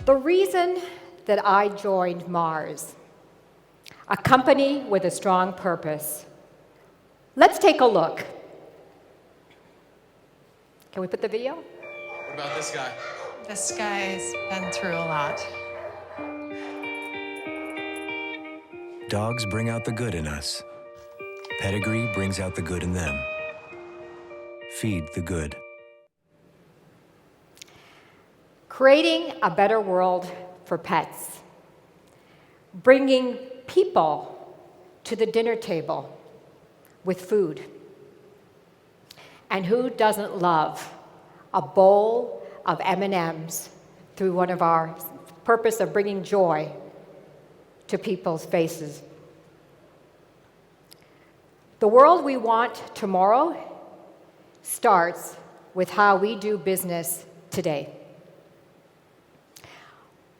The reason that I joined Mars, a company with a strong purpose. Let's take a look. Can we put the video? What about this guy? This guy's been through a lot. Dogs bring out the good in us. Pedigree brings out the good in them. Feed the good. Creating a better world for pets. Bringing people to the dinner table with food. And who doesn't love a bowl of M&Ms through one of our purpose of bringing joy to people's faces? The world we want tomorrow starts with how we do business today.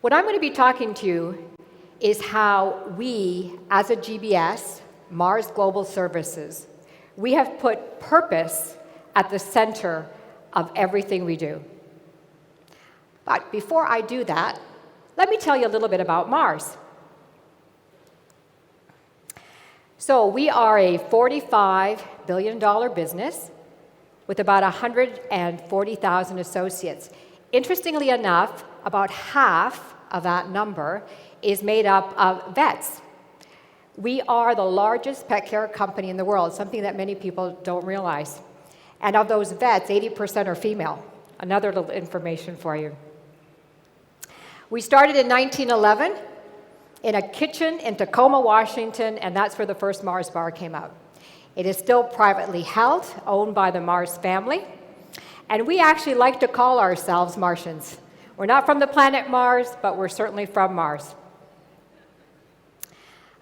What I'm going to be talking to you is how we, as a GBS, Mars Global Services, we have put purpose at the center of everything we do. But before I do that, let me tell you a little bit about Mars. So we are a $45 billion business with about 140,000 associates. Interestingly enough, about half of that number is made up of vets. We are the largest pet care company in the world, something that many people don't realize. And of those vets, 80% are female. Another little information for you. We started in 1911 in a kitchen in Tacoma, Washington, and that's where the first Mars bar came out. It is still privately held, owned by the Mars family, and we actually like to call ourselves Martians. We're not from the planet Mars, but we're certainly from Mars.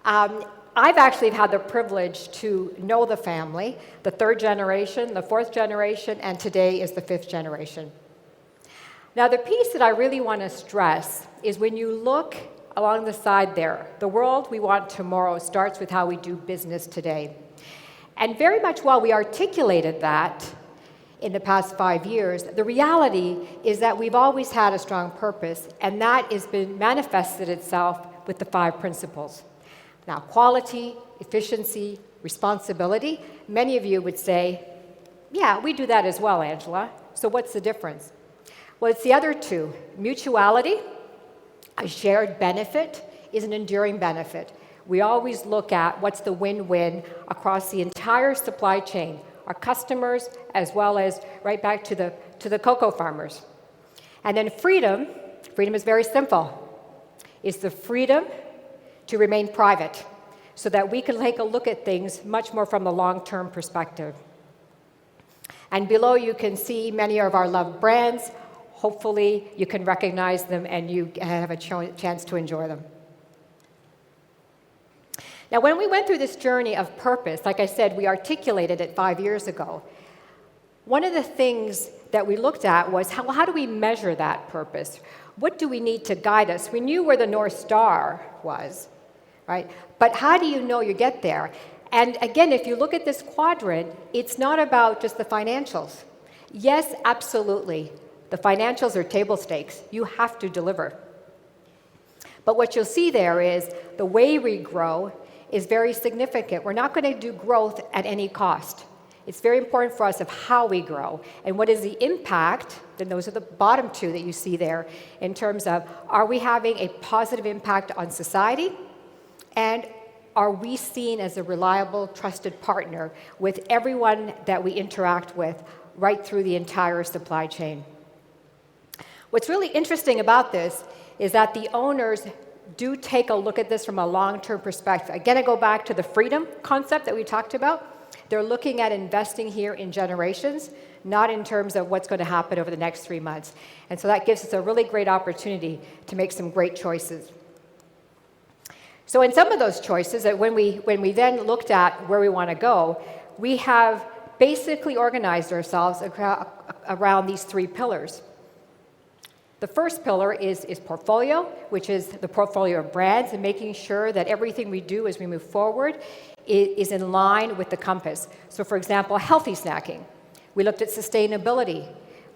I've actually had the privilege to know the family, the third generation, the fourth generation, and today is the fifth generation. Now, the piece that I really want to stress is when you look along the side there, the world we want tomorrow starts with how we do business today. And very much while we articulated that in the past 5 years, the reality is that we've always had a strong purpose, and that has been manifested itself with the 5 principles. Now, quality, efficiency, responsibility, many of you would say, yeah, we do that as well, Angela. So what's the difference? Well, it's the other 2. Mutuality, a shared benefit, is an enduring benefit. We always look at what's the win-win across the entire supply chain, our customers, as well as right back to the cocoa farmers. And then freedom is very simple. It's the freedom to remain private so that we can take a look at things much more from the long-term perspective. And below you can see many of our loved brands. Hopefully you can recognize them and you have a chance to enjoy them. Now, when we went through this journey of purpose, like I said, we articulated it 5 years ago. One of the things that we looked at was how do we measure that purpose? What do we need to guide us? We knew where the North Star was, right? But how do you know you get there? And again, if you look at this quadrant, it's not about just the financials. Yes, absolutely. The financials are table stakes. You have to deliver. But what you'll see there is the way we grow is very significant. We're not going to do growth at any cost. It's very important for us of how we grow and what is the impact, and those are the bottom 2 that you see there, in terms of are we having a positive impact on society, and are we seen as a reliable, trusted partner with everyone that we interact with right through the entire supply chain. What's really interesting about this is that the owners do take a look at this from a long-term perspective. Again, I go back to the freedom concept that we talked about. They're looking at investing here in generations, not in terms of what's going to happen over the next 3 months. And so that gives us a really great opportunity to make some great choices. So in some of those choices, when we then looked at where we want to go, we have basically organized ourselves around these 3 pillars. The first pillar is portfolio, which is the portfolio of brands and making sure that everything we do as we move forward is in line with the compass. So for example, healthy snacking. We looked at sustainability.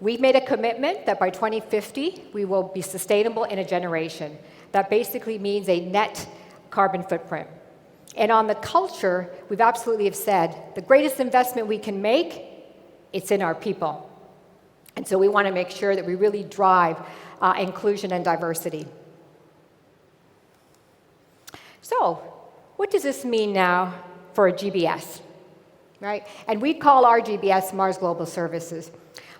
We've made a commitment that by 2050, we will be sustainable in a generation. That basically means a net carbon footprint. And on the culture, we've absolutely have said the greatest investment we can make, it's in our people. And so we want to make sure that we really drive inclusion and diversity. So, what does this mean now for a GBS, right? And we call our GBS Mars Global Services.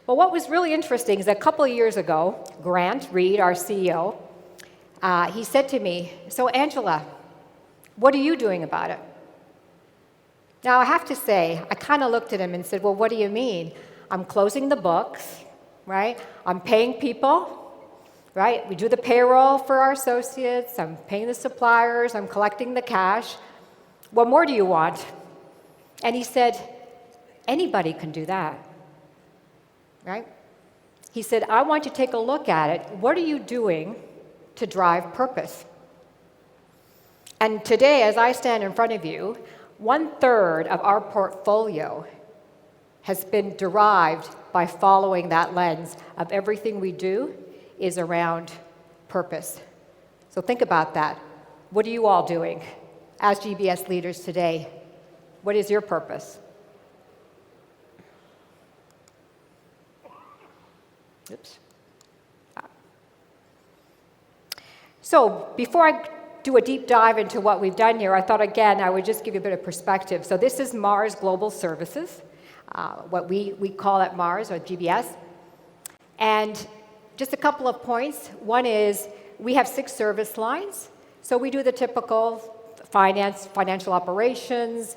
Well, what was really interesting is a couple of years ago, Grant Reed, our CEO, he said to me, "So Angela, what are you doing about it?" Now, I have to say, I kind of looked at him and said, "Well, what do you mean?" I'm closing the books, right? I'm paying people, right? We do the payroll for our associates. I'm paying the suppliers. I'm collecting the cash. What more do you want? And he said, "Anybody can do that," right? He said, "I want you to take a look at it. What are you doing to drive purpose?" And today, as I stand in front of you, 1/3 of our portfolio has been derived by following that lens of everything we do is around purpose. So think about that. What are you all doing as GBS leaders today? What is your purpose? Oops. So before I do a deep dive into what we've done here, I thought, again, I would just give you a bit of perspective. So this is Mars Global Services, what we call it Mars, or GBS. And just a couple of points. One is we have 6 service lines. So we do the typical financial operations.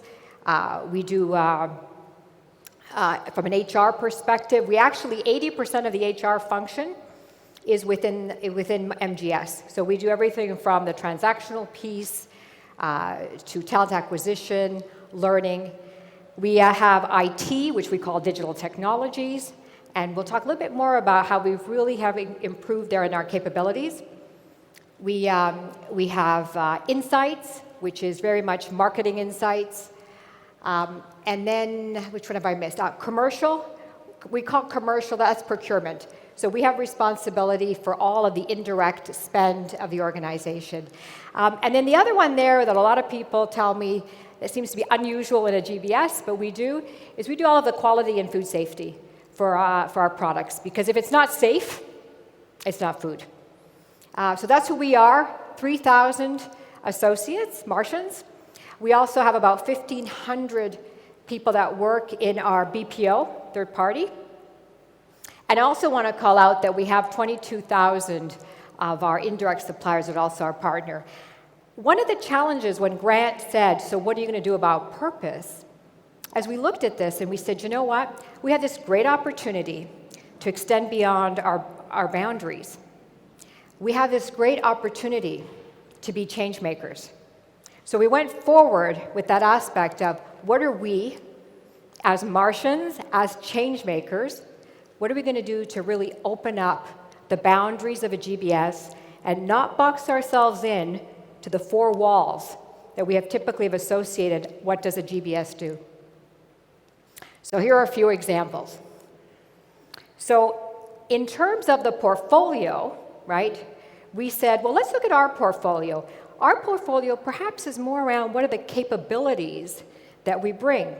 We do, from an HR perspective, we actually, 80% of the HR function is within MGS. So we do everything from the transactional piece to talent acquisition, learning. We have IT, which we call digital technologies, and we'll talk a little bit more about how we've really have improved there in our capabilities. We have insights, which is very much marketing insights. And then, which one have I missed? Commercial. We call commercial, that's procurement. So we have responsibility for all of the indirect spend of the organization. And then the other one there that a lot of people tell me that seems to be unusual in a GBS, but we do, is we do all of the quality and food safety for our products. Because if it's not safe, it's not food. So that's who we are, 3,000 associates, Martians. We also have about 1,500 people that work in our BPO, third party. And I also want to call out that we have 22,000 of our indirect suppliers that are also our partner. One of the challenges when Grant said, "So what are you going to do about purpose?" As we looked at this and we said, you know what? We have this great opportunity to extend beyond our boundaries. We have this great opportunity to be change makers. So we went forward with that aspect of what are we, as Martians, as change makers, what are we going to do to really open up the boundaries of a GBS and not box ourselves in to the 4 walls that we have typically have associated what does a GBS do? So here are a few examples. So in terms of the portfolio, right, we said, well, let's look at our portfolio. Our portfolio perhaps is more around what are the capabilities that we bring.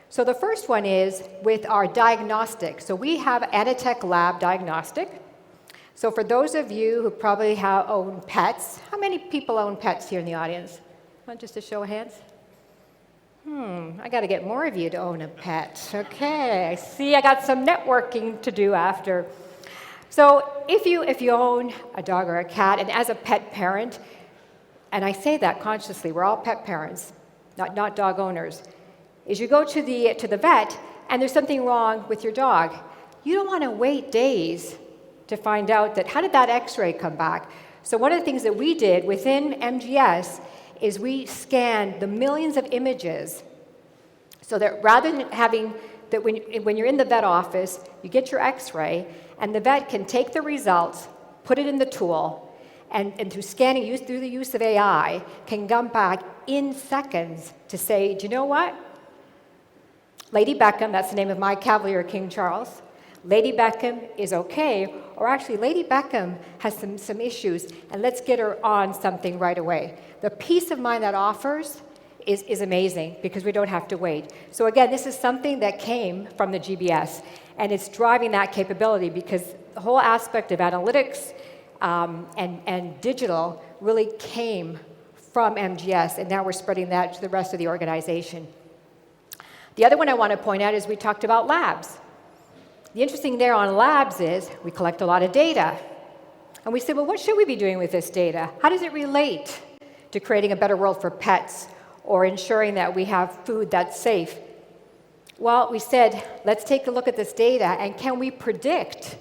So the first one is with our diagnostic. So we have Anatech Lab Diagnostic. So for those of you who probably own pets, how many people own pets here in the audience? Want just a show of hands? I got to get more of you to own a pet. Okay, I see I got some networking to do after. So if you own a dog or a cat, and as a pet parent, and I say that consciously, we're all pet parents, not dog owners, is you go to the vet and there's something wrong with your dog. You don't want to wait days to find out that how did that x-ray come back? So one of the things that we did within MGS is we scanned the millions of images so that rather than having that when you're in the vet office, you get your x-ray and the vet can take the results, put it in the tool, and through scanning, through the use of AI, can come back in seconds to say, do you know what? Lady Beckham, that's the name of my Cavalier King Charles. Lady Beckham is okay, or actually Lady Beckham has some issues, and let's get her on something right away. The peace of mind that offers is amazing because we don't have to wait. So again, this is something that came from the GBS, and it's driving that capability because the whole aspect of analytics and digital really came from MGS, and now we're spreading that to the rest of the organization. The other one I want to point out is we talked about labs. The interesting there on labs is we collect a lot of data. And we said, well, what should we be doing with this data? How does it relate to creating a better world for pets or ensuring that we have food that's safe? Well, we said, let's take a look at this data, and can we predict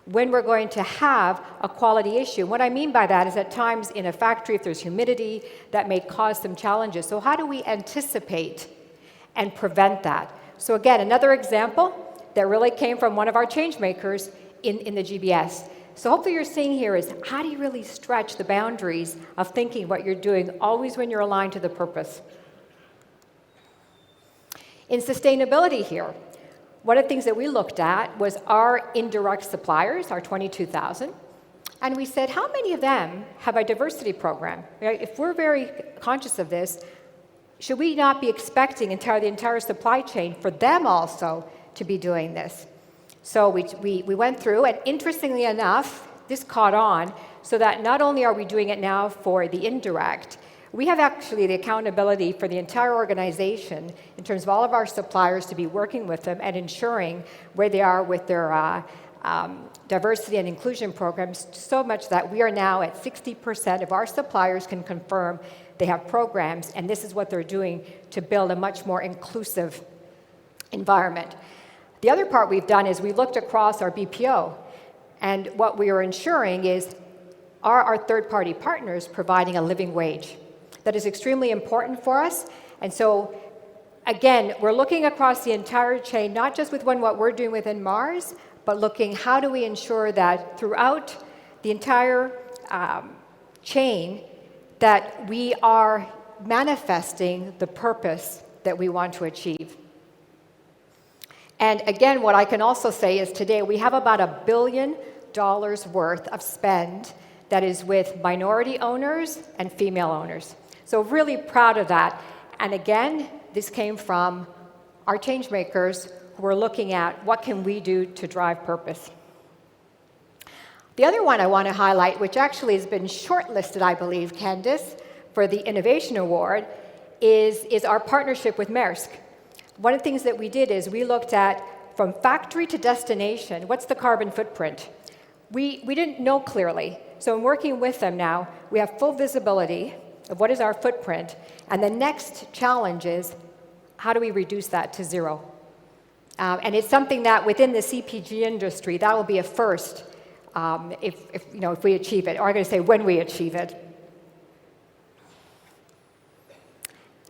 when we're going to have a quality issue? What I mean by that is at times in a factory, if there's humidity, that may cause some challenges. So how do we anticipate and prevent that? So again, another example that really came from one of our change makers in the GBS. So hopefully you're seeing here is how do you really stretch the boundaries of thinking what you're doing always when you're aligned to the purpose. In sustainability here, one of the things that we looked at was our indirect suppliers, our 22,000, and we said, how many of them have a diversity program? Right? If we're very conscious of this, should we not be expecting the entire supply chain for them also to be doing this? So we went through, and interestingly enough, this caught on, so that not only are we doing it now for the indirect, we have actually the accountability for the entire organization in terms of all of our suppliers to be working with them and ensuring where they are with their diversity and inclusion programs, so much that we are now at 60% of our suppliers can confirm they have programs, and this is what they're doing to build a much more inclusive environment. The other part we've done is we looked across our BPO, and what we are ensuring is are our third-party partners providing a living wage? That is extremely important for us, and so again, we're looking across the entire chain, not just with what we're doing within Mars, but looking how do we ensure that throughout the entire chain that we are manifesting the purpose that we want to achieve. And again, what I can also say is today we have about $1 billion worth of spend that is with minority owners and female owners. So really proud of that. And again, this came from our change makers who are looking at what can we do to drive purpose. The other one I want to highlight, which actually has been shortlisted, I believe, Candice, for the Innovation Award, is our partnership with Maersk. One of the things that we did is we looked at from factory to destination, what's the carbon footprint? We didn't know clearly. So in working with them now, we have full visibility of what is our footprint, and the next challenge is how do we reduce that to zero? And it's something that within the CPG industry, that will be a first if we achieve it, or I'm going to say when we achieve it.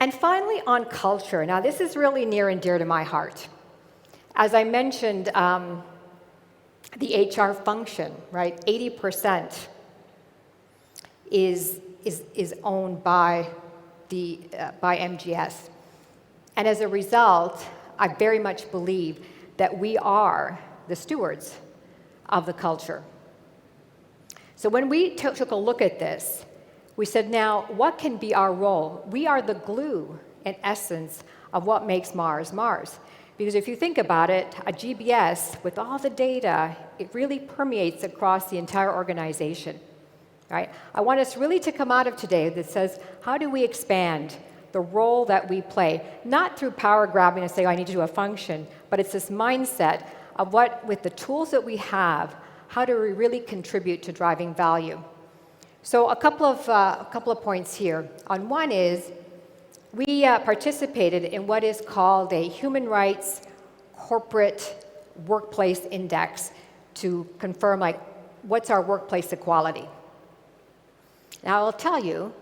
And finally, on culture. Now, this is really near and dear to my heart. As I mentioned, the HR function, right? 80% is owned by MGS, and as a result, I very much believe that we are the stewards of the culture. So when we took a look at this, we said, now, what can be our role? We are the glue, in essence, of what makes Mars Mars. Because if you think about it, a GBS, with all the data, it really permeates across the entire organization, right? I want us really to come out of today that says, how do we expand the role that we play? Not through power grabbing and saying, I need to do a function, but it's this mindset of what, with the tools that we have, how do we really contribute to driving value? So a couple of points here. On one is, we participated in what is called a Human Rights Corporate Workplace Index to confirm, like, what's our workplace equality. Now, I'll tell you,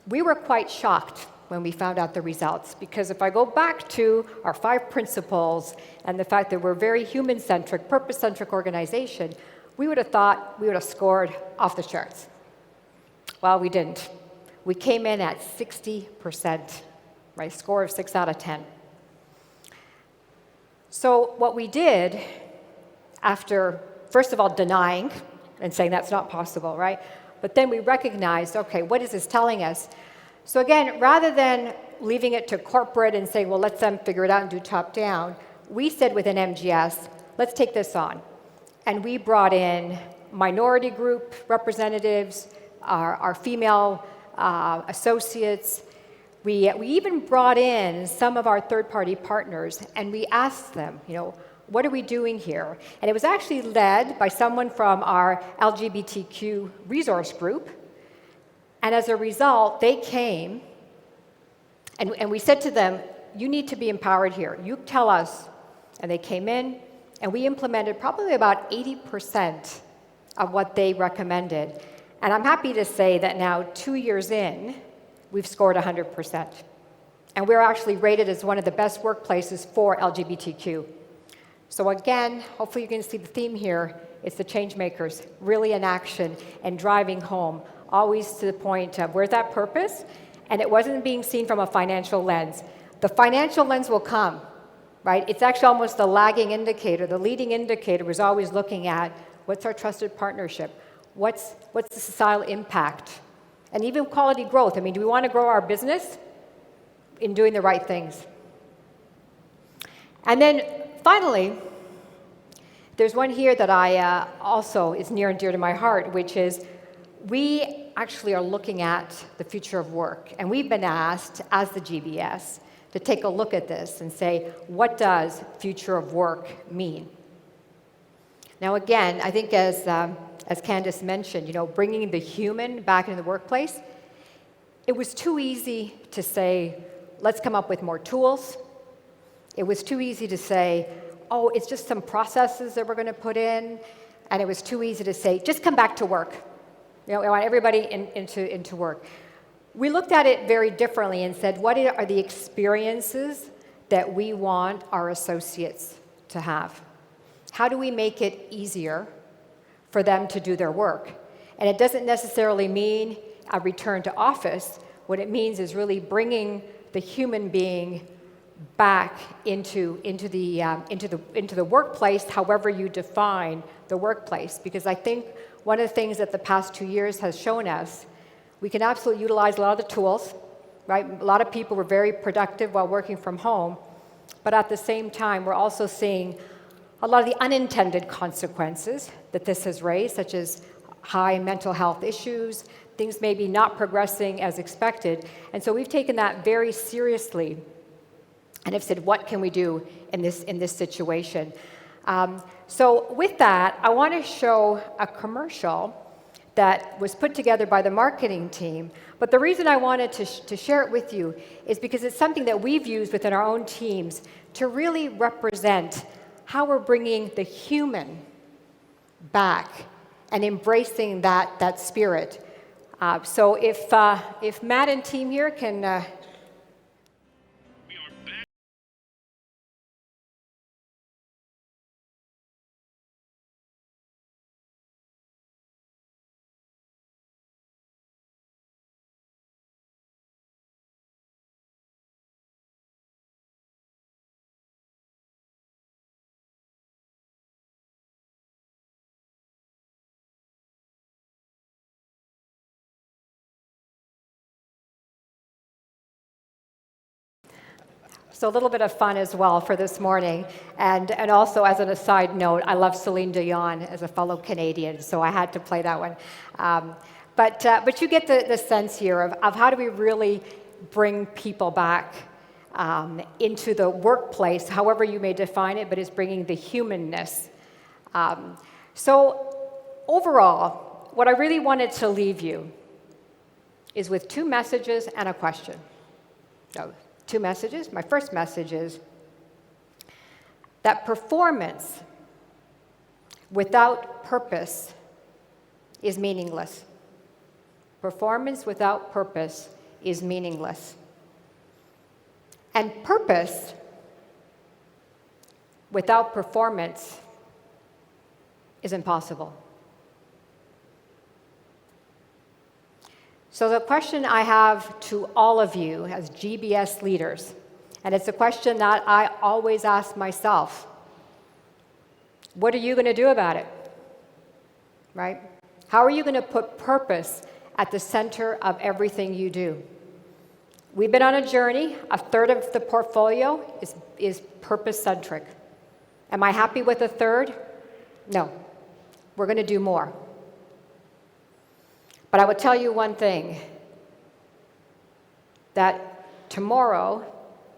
we were quite shocked when we found out the results, because if I go back to our 5 principles and the fact that we're a very human-centric, purpose-centric organization, we would have thought we would have scored off the charts. Well, we didn't. We came in at 60%, right? Score of 6 out of 10. So what we did after, first of all, denying and saying that's not possible, right? But then we recognized, okay, what is this telling us? So again, rather than leaving it to corporate and saying, well, let them figure it out and do top-down, we said within MGS, let's take this on. And we brought in minority group representatives, our female associates. We even brought in some of our third-party partners, and we asked them, what are we doing here? And it was actually led by someone from our LGBTQ resource group. And as a result, they came, and we said to them, you need to be empowered here. You tell us. And they came in, and we implemented probably about 80% of what they recommended. And I'm happy to say that now, 2 years in, we've scored 100%. And we're actually rated as one of the best workplaces for LGBTQ. So again, hopefully you can see the theme here. It's the change makers, really in action and driving home, always to the point of where's that purpose? And it wasn't being seen from a financial lens. The financial lens will come, right? It's actually almost the lagging indicator. The leading indicator was always looking at what's our trusted partnership? What's the societal impact? And even quality growth. I mean, do we want to grow our business in doing the right things? And then finally, there's one here that I also is near and dear to my heart, which is we actually are looking at the future of work. And we've been asked, as the GBS, to take a look at this and say, what does future of work mean? Now, again, I think as Candice mentioned, bringing the human back into the workplace, it was too easy to say, let's come up with more tools. It was too easy to say, oh, it's just some processes that we're going to put in. And it was too easy to say, just come back to work. We want everybody into work. We looked at it very differently and said, what are the experiences that we want our associates to have? How do we make it easier for them to do their work? And it doesn't necessarily mean a return to office. What it means is really bringing the human being back into the workplace, however you define the workplace. Because I think one of the things that the past 2 years has shown us, we can absolutely utilize a lot of the tools, right? A lot of people were very productive while working from home, but at the same time, we're also seeing a lot of the unintended consequences that this has raised, such as high mental health issues, things maybe not progressing as expected. And so we've taken that very seriously and have said, what can we do in this situation? So with that, I want to show a commercial that was put together by the marketing team. But the reason I wanted to share it with you is because it's something that we've used within our own teams to really represent how we're bringing the human back and embracing that spirit. So if Matt and team here can... So a little bit of fun as well for this morning. And also, as an aside note, I love Celine Dion as a fellow Canadian, so I had to play that one. But you get the sense here of how do we really bring people back into the workplace, however you may define it, but it's bringing the humanness. So overall, what I really wanted to leave you is with 2 messages and a question. So, 2 messages. My first message is that performance without purpose is meaningless. Performance without purpose is meaningless. And purpose without performance is impossible. So the question I have to all of you as GBS leaders, and it's a question that I always ask myself, What are you going to do about it? Right? How are you going to put purpose at the center of everything you do? We've been on a journey. A third of the portfolio is purpose-centric. Am I happy with a third? No. We're going to do more. But I will tell you one thing, that tomorrow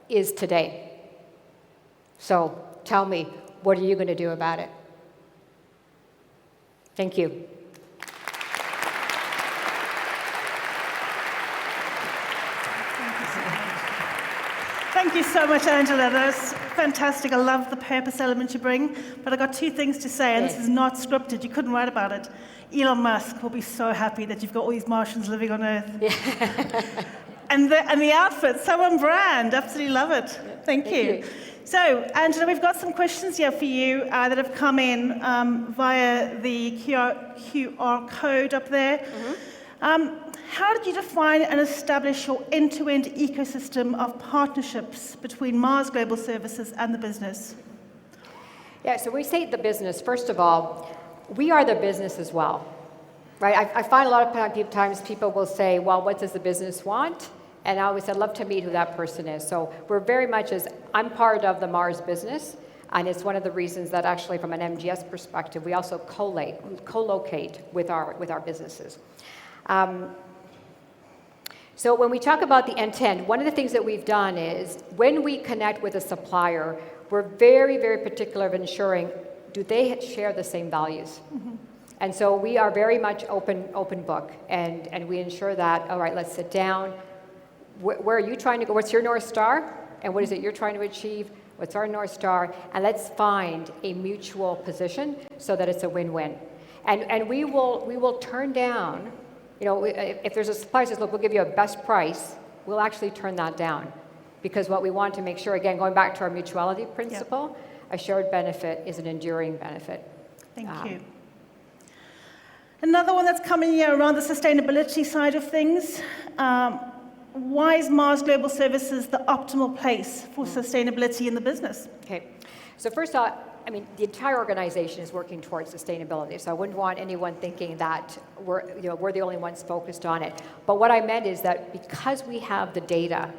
is today. So tell me, what are you going to do about it? Thank you. Thank you so much, Angela. That was fantastic. I love the purpose element you bring. But I've got two things to say, and this is not scripted. You couldn't write about it. Elon Musk will be so happy that you've got all these Martians living on Earth. Yeah. and the outfit, so on brand. Absolutely love it. Thank you. So, Angela, we've got some questions here for you that have come in via the QR code up there. Mm-hmm. How did you define and establish your end-to-end ecosystem of partnerships between Mars Global Services and the business? Yeah, so we say the business, first of all, we are the business as well, right? I find a lot of times people will say, well, what does the business want? And I always said, I'd love to meet who that person is. So we're very much I'm part of the Mars business, and it's one of the reasons that actually from an MGS perspective, we also co-locate with our businesses. So when we talk about the end-to-end, one of the things that we've done is when we connect with a supplier, we're very, very particular of ensuring, do they share the same values? Mm-hmm. And so we are very much open book, and we ensure that, all right, let's sit down. Where are you trying to go? What's your North Star? And what is it you're trying to achieve? What's our North Star? And let's find a mutual position so that it's a win-win. And we will turn down, if there's a supplier that says, look, we'll give you a best price, we'll actually turn that down. Because what we want to make sure, again, going back to our mutuality principle, a shared benefit is an enduring benefit. Thank you. Another one that's coming here around the sustainability side of things. Why is Mars Global Services the optimal place for sustainability in the business? Okay. So first off, the entire organization is working towards sustainability, so I wouldn't want anyone thinking that we're the only ones focused on it. But what I meant is that because we have the data,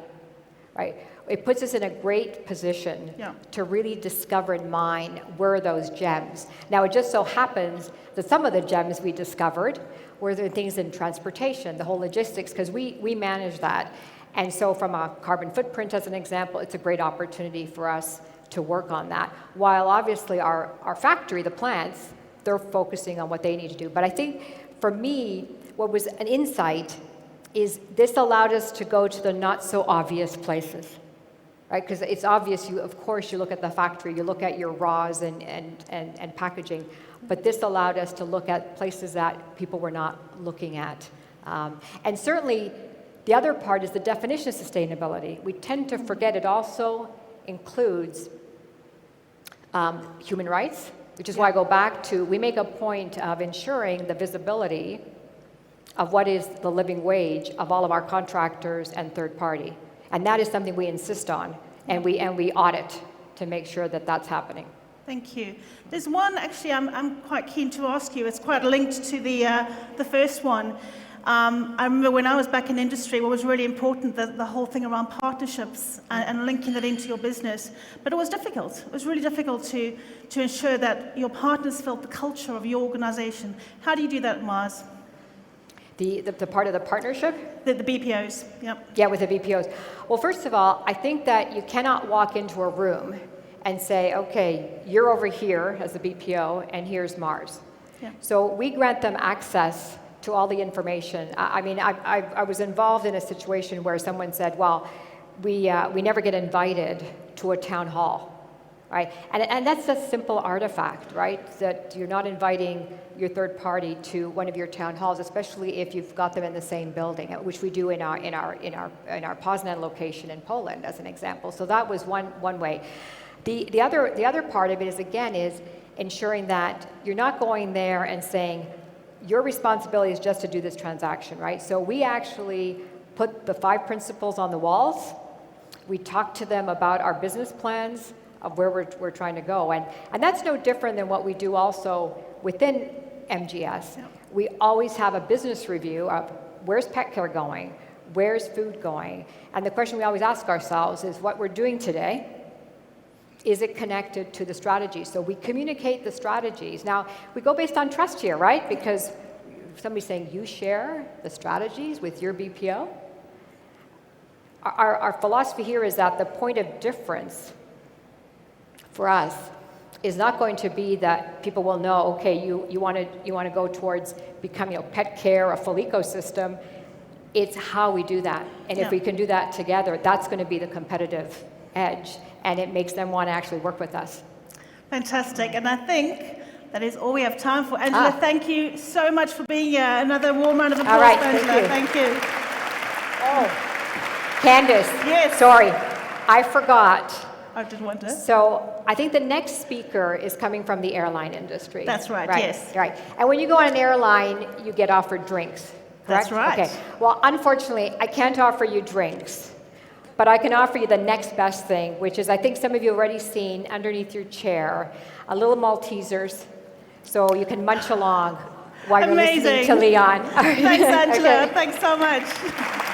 right, it puts us in a great position to really discover and mine where are those gems. Now, it just so happens that some of the gems we discovered were the things in transportation, the whole logistics, because we manage that. And so from a carbon footprint, as an example, it's a great opportunity for us to work on that. While obviously our factory, the plants, they're focusing on what they need to do. But I think for me, what was an insight is this allowed us to go to the not so obvious places, right? Because it's obvious, of course, you look at the factory, you look at your raws and packaging, but this allowed us to look at places that people were not looking at. And certainly, the other part is the definition of sustainability. We tend to forget it also includes human rights, which is why I go back to, we make a point of ensuring the visibility of what is the living wage of all of our contractors and third party. And that is something we insist on, and we audit to make sure that that's happening. Thank you. There's one, actually, I'm quite keen to ask you. It's quite linked to the first one. I remember when I was back in industry, what was really important, the whole thing around partnerships and linking that into your business. But it was difficult. It was really difficult to ensure that your partners felt the culture of your organization. How do you do that at Mars? The part of the partnership? The BPOs, yep. Yeah, with the BPOs. Well, first of all, I think that you cannot walk into a room and say, okay, you're over here as the BPO, and here's Mars. Yeah. So we grant them access to all the information. I was involved in a situation where someone said, well, we never get invited to a town hall, right? And that's a simple artifact, right? That you're not inviting your third party to one of your town halls, especially if you've got them in the same building, which we do in our Poznan location in Poland, as an example. So that was one way. The other part of it is ensuring that you're not going there and saying, your responsibility is just to do this transaction, right? So we actually put the 5 principles on the walls. We talk to them about our business plans, of where we're trying to go. And that's no different than what we do also within MGS. Yeah. We always have a business review of where's pet care going, where's food going, and the question we always ask ourselves is what we're doing today, is it connected to the strategy? So we communicate the strategies. Now, we go based on trust here, right? Because somebody's saying you share the strategies with your BPO. Our philosophy here is that the point of difference for us is not going to be that people will know, okay, you want to go towards becoming pet care, a full ecosystem. It's how we do that. And if we can do that together, that's going to be the competitive edge, and it makes them want to actually work with us. Fantastic. And I think that is all we have time for. Angela, thank you so much for being here. Another warm round of applause, All right, Angela. thank Thank you. Oh, Candace. Yes. Sorry, I forgot. I didn't want to. So I think the next speaker is coming from the airline industry. That's right, yes. Right. And when you go on an airline, you get offered drinks, correct? That's right. Okay. Well, unfortunately, I can't offer you drinks, but I can offer you the next best thing, which is I think some of you have already seen underneath your chair, a little Maltesers, so you can munch along while you're listening to Leon. Thanks, Angela. Okay. Thanks so much.